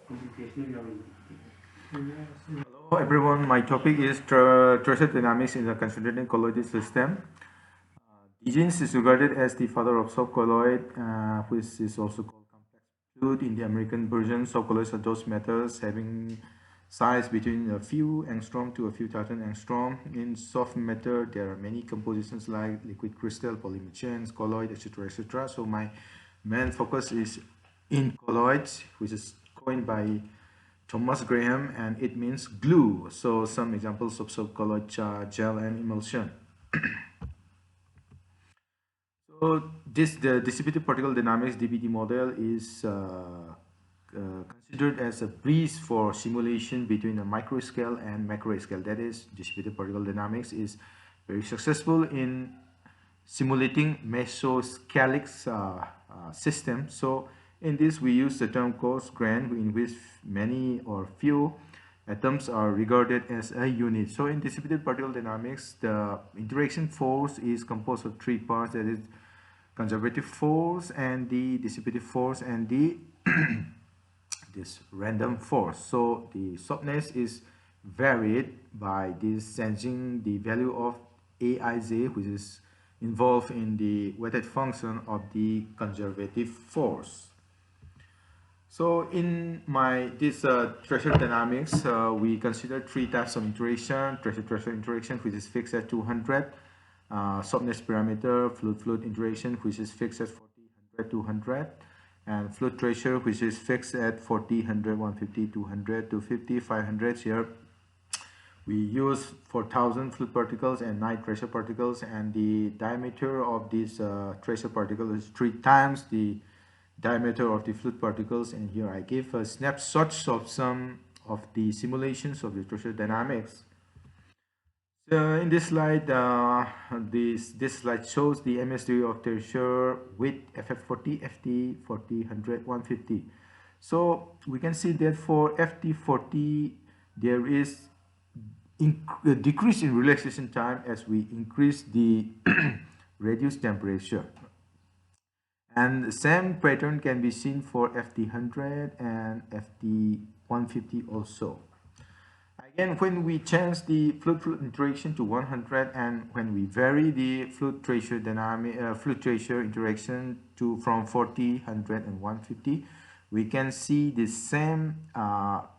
Hello everyone, my topic is pressure dynamics in a concentrating colloidal system. Digens is regarded as the father of soft colloid, which is also called complex fluid. In the American version, soft colloids are those metals having size between a few angstrom to a few thousand angstrom. In soft matter, there are many compositions like liquid crystal, polymethane, colloid, etc., etc. So my main focus is in colloids, which is coined by Thomas Graham, and it means glue. So some examples of soft colloid gel and emulsion. So the dissipative particle dynamics (dPd) model is considered as a bridge for simulation between a micro scale and macro scale. That is, dissipative particle dynamics is very successful in simulating mesoscalic systems. So in this, we use the term coarse grain, in which many or few atoms are regarded as a unit. So in dissipative particle dynamics, the interaction force is composed of three parts, that is conservative force and the dissipative force and the this random force. So the softness is varied by this changing the value of Aij, which is involved in the weighted function of the conservative force. So in this pressure dynamics, we consider three types of interaction: pressure interaction, which is fixed at 200, softness parameter, fluid interaction, which is fixed at 40, 100, 200, and fluid pressure, which is fixed at 40, 100, 150, 200, 250, 500. Here we use 4,000 fluid particles and 9 tracer particles, and the diameter of this tracer particle is 3 times the diameter of the fluid particles. And here I give a snapshot of some of the simulations of the pressure dynamics. In this slide, this slide shows the MSD of tracer with FF40, FT, 40, 100, 150. So we can see that for FT40, there is a decrease in relaxation time as we increase the reduced temperature. And the same pattern can be seen for FT100 and FT150 also. Again, when we change the fluid interaction to 100 and when we vary the fluid tracer interaction from 40, 100, and 150, we can see the same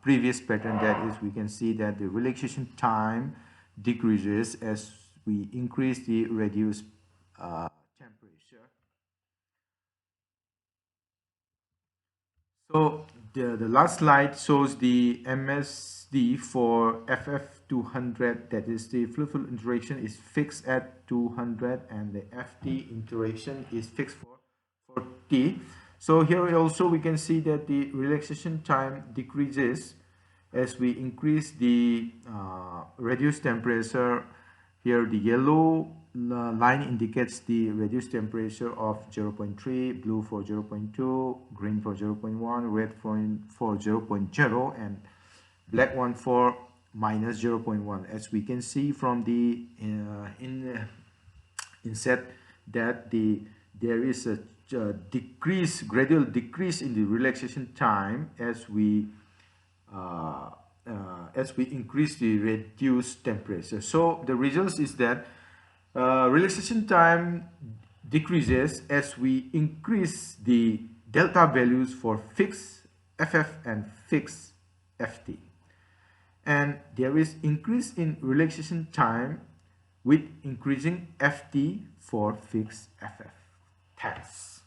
previous pattern. That is, we can see that the relaxation time decreases as we increase the reduced temperature. So the last slide shows the MSD for FF200, that is the fluid interaction is fixed at 200 and the FT interaction is fixed for 40. So here also we can see that the relaxation time decreases as we increase the reduced temperature. Here the yellow line indicates the reduced temperature of 0.3, blue for 0.2, green for 0.1, red for 0.0, and black one for minus 0.1. As we can see from the inset that there is a gradual decrease in the relaxation time as we increase the reduced temperature. So the results is that relaxation time decreases as we increase the delta values for fixed FF and fixed FT, and there is increase in relaxation time with increasing FT for fixed FF. Thanks.